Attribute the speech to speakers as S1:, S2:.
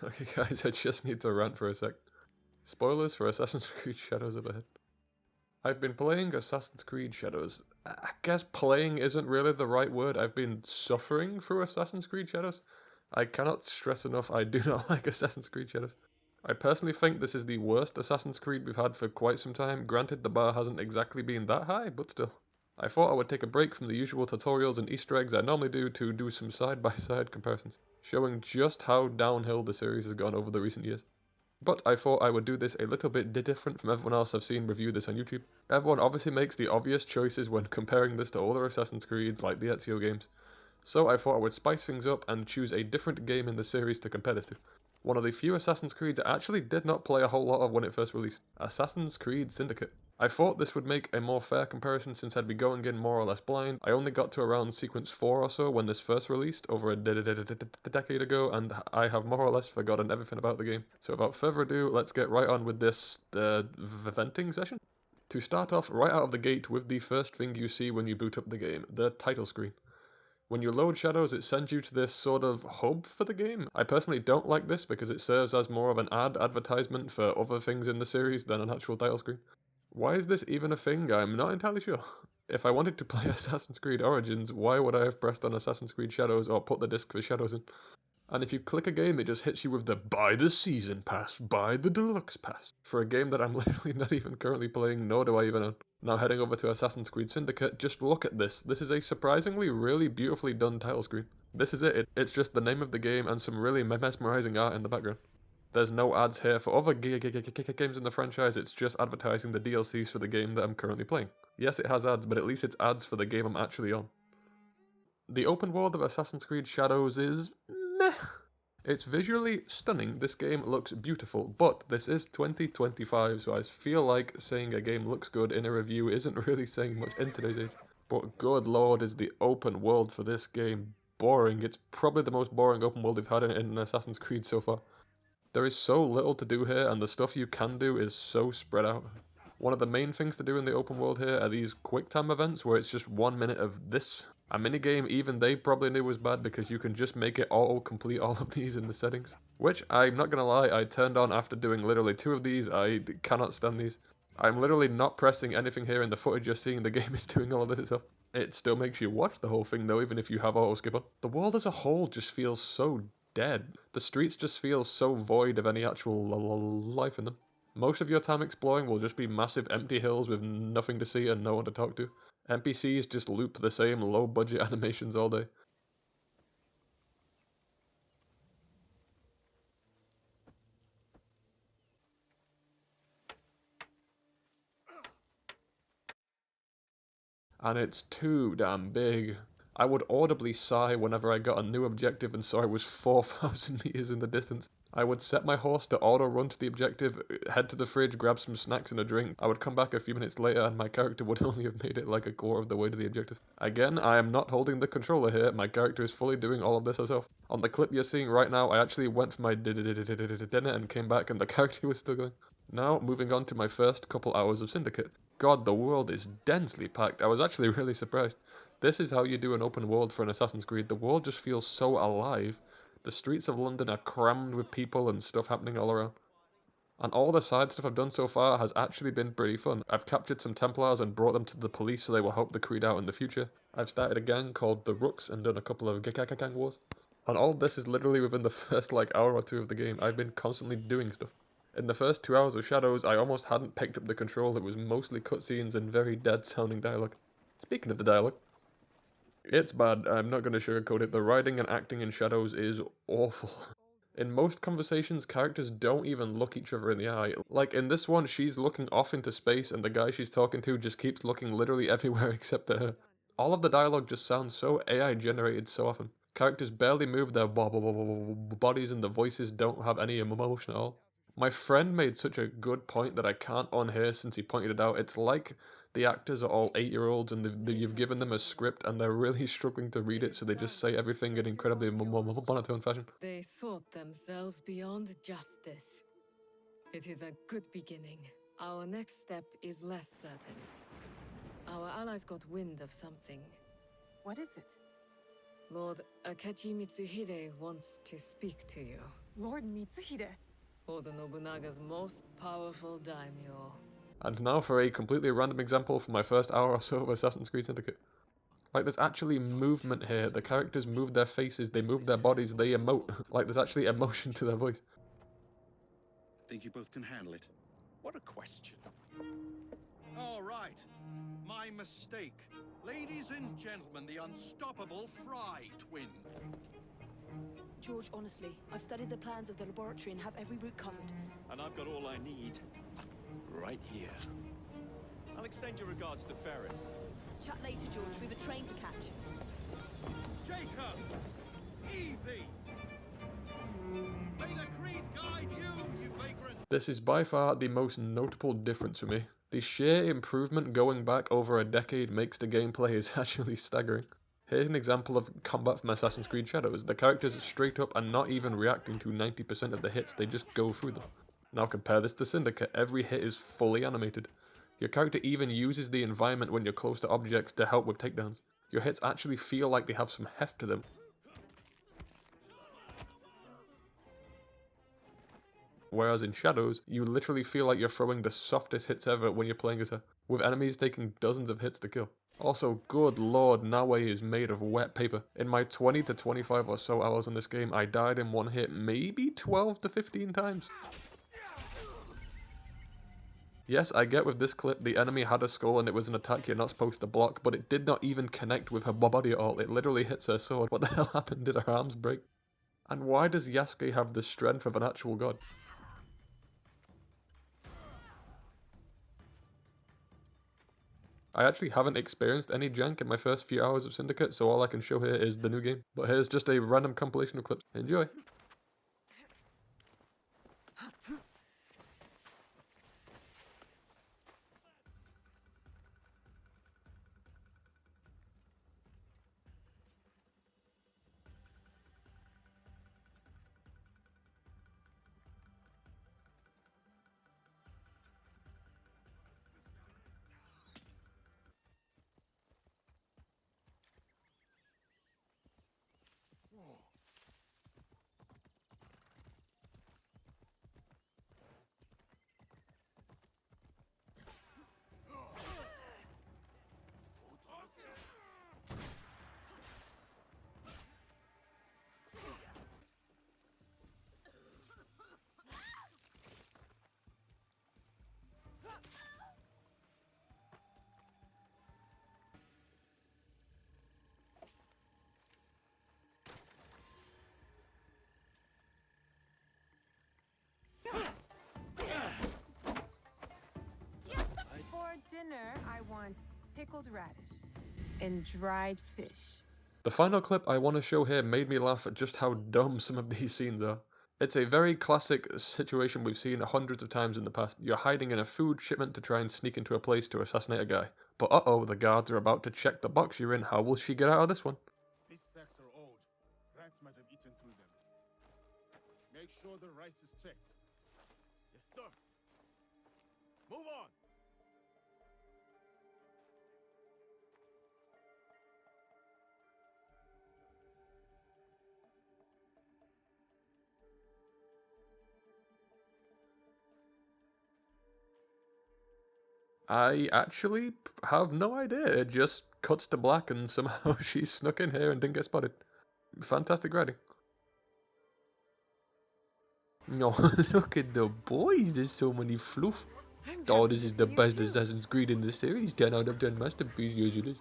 S1: Okay guys, I just need to rant for a sec. Spoilers for Assassin's Creed Shadows up ahead. I've been playing Assassin's Creed Shadows. I guess playing isn't really the right word. I've been suffering through Assassin's Creed Shadows. I cannot stress enough I do not like Assassin's Creed Shadows. I personally think this is the worst Assassin's Creed we've had for quite some time. Granted, the bar hasn't exactly been that high, but still. I thought I would take a break from the usual tutorials and Easter eggs I normally do to do some side-by-side comparisons, showing just how downhill the series has gone over the recent years. But I thought I would do this a little bit different from everyone else I've seen review this on YouTube. Everyone obviously makes the obvious choices when comparing this to older Assassin's Creeds like the Ezio games, so I thought I would spice things up and choose a different game in the series to compare this to. One of the few Assassin's Creeds I actually did not play a whole lot of when it first released, Assassin's Creed Syndicate. I thought this would make a more fair comparison since I'd be going in more or less blind. I only got to around sequence 4 or so when this first released over a decade ago, and I have more or less forgotten everything about the game. So without further ado, let's get right on with this venting session. To start off right out of the gate with the first thing you see when you boot up the game, the title screen. When you load Shadows, it sends you to this sort of hub for the game. I personally don't like this because it serves as more of an advertisement for other things in the series than an actual title screen. Why is this even a thing? I'm not entirely sure. If I wanted to play Assassin's Creed Origins, why would I have pressed on Assassin's Creed Shadows or put the disc for Shadows in? And if you click a game, it just hits you with the buy the season pass, buy the deluxe pass, for a game that I'm literally not even currently playing, nor do I even own. Now heading over to Assassin's Creed Syndicate, just look at this. This is a surprisingly really beautifully done title screen. This is it. It's just the name of the game and some really mesmerizing art in the background. There's no ads here for other games in the franchise, it's just advertising the DLCs for the game that I'm currently playing. Yes, it has ads, but at least it's ads for the game I'm actually on. The open world of Assassin's Creed Shadows is meh. It's visually stunning, this game looks beautiful, but this is 2025, so I feel like saying a game looks good in a review isn't really saying much in today's age. But good lord, is the open world for this game boring. It's probably the most boring open world we've had in Assassin's Creed so far. There is so little to do here, and the stuff you can do is so spread out. One of the main things to do in the open world here are these quick time events where it's just 1 minute of this. A minigame even they probably knew was bad because you can just make it auto-complete all of these in the settings. Which, I'm not gonna lie, I turned on after doing literally 2 of these. I cannot stand these. I'm literally not pressing anything here in the footage, just seeing the game is doing all of this itself. It still makes you watch the whole thing though, even if you have auto-skip on. The world as a whole just feels so dead. The streets just feel so void of any actual life in them. Most of your time exploring will just be massive empty hills with nothing to see and no one to talk to. NPCs just loop the same low budget animations all day. And it's too damn big. I would audibly sigh whenever I got a new objective and saw it was 4,000 meters in the distance. I would set my horse to auto run to the objective, head to the fridge, grab some snacks and a drink. I would come back a few minutes later and my character would only have made it like a quarter of the way to the objective. Again, I am not holding the controller here, my character is fully doing all of this herself. On the clip you're seeing right now, I actually went for my dinner and came back and the character was still going. Now, moving on to my first couple hours of Syndicate. God, the world is densely packed. I was actually really surprised. This is how you do an open world for an Assassin's Creed. The world just feels so alive. The streets of London are crammed with people and stuff happening all around. And all the side stuff I've done so far has actually been pretty fun. I've captured some Templars and brought them to the police so they will help the Creed out in the future. I've started a gang called the Rooks and done a couple of gang wars. And all this is literally within the first hour or two of the game. I've been constantly doing stuff. In the first 2 hours of Shadows, I almost hadn't picked up the control. It was mostly cutscenes and very dead sounding dialogue. Speaking of the dialogue, it's bad, I'm not going to sugarcoat it. The writing and acting in Shadows is awful. In most conversations, characters don't even look each other in the eye. Like in this one, she's looking off into space and the guy she's talking to just keeps looking literally everywhere except at her. All of the dialogue just sounds so AI generated so often. Characters barely move their bodies and the voices don't have any emotion at all. My friend made such a good point that I can't unhear since he pointed it out. It's like the actors are all 8-year-olds and you've given them a script and they're really struggling to read it, so they just say everything in incredibly monotone fashion.
S2: They thought themselves beyond justice. It is a good beginning. Our next step is less certain. Our allies got wind of something.
S3: What is it?
S2: Lord Akechi Mitsuhide wants to speak to you.
S3: Lord Mitsuhide.
S2: Oda Nobunaga's most powerful daimyo.
S1: And now for a completely random example from my first hour or so of Assassin's Creed Syndicate. Like, there's actually movement here. The characters move their faces, they move their bodies, they emote. Like, there's actually emotion to their voice.
S4: Think you both can handle it?
S5: What a question.
S4: All right. My mistake. Ladies and gentlemen, the unstoppable Fry twins.
S6: George, honestly, I've studied the plans of the laboratory and have every route covered.
S5: And I've got all I need right here. I'll extend your regards to Ferris.
S6: Chat later, George. We've a train to catch.
S4: Jacob! Evie! May the Creed guide you, you vagrant!
S1: This is by far the most notable difference for me. The sheer improvement going back over a decade makes the gameplay is actually staggering. Here's an example of combat from Assassin's Creed Shadows. The characters straight up are not even reacting to 90% of the hits, they just go through them. Now compare this to Syndicate, every hit is fully animated. Your character even uses the environment when you're close to objects to help with takedowns. Your hits actually feel like they have some heft to them. Whereas in Shadows, you literally feel like you're throwing the softest hits ever when you're playing as her, with enemies taking dozens of hits to kill. Also, good lord, Nawe is made of wet paper. In my 20 to 25 or so hours on this game, I died in one hit maybe 12 to 15 times. Yes, I get with this clip, the enemy had a skull and it was an attack you're not supposed to block, but it did not even connect with her body at all. It literally hits her sword. What the hell happened? Did her arms break? And why does Yasuke have the strength of an actual god? I actually haven't experienced any jank in my first few hours of Syndicate, so all I can show here is the new game. But here's just a random compilation of clips. Enjoy!
S3: For dinner, I want pickled radish and dried fish.
S1: The final clip I want to show here made me laugh at just how dumb some of these scenes are. It's a very classic situation we've seen hundreds of times in the past. You're hiding in a food shipment to try and sneak into a place to assassinate a guy. But uh-oh, the guards are about to check the box you're in. How will she get out of this one?
S7: These sacks are old. Rats might have eaten through them. Make sure the rice is checked. Yes, sir. Move on!
S1: I actually have no idea. It just cuts to black and somehow she snuck in here and didn't get spotted. Fantastic writing. No, look at the boys. There's so many fluff. Oh, this is the best Assassin's Creed in the series. 10 out of 10 masterpiece usually.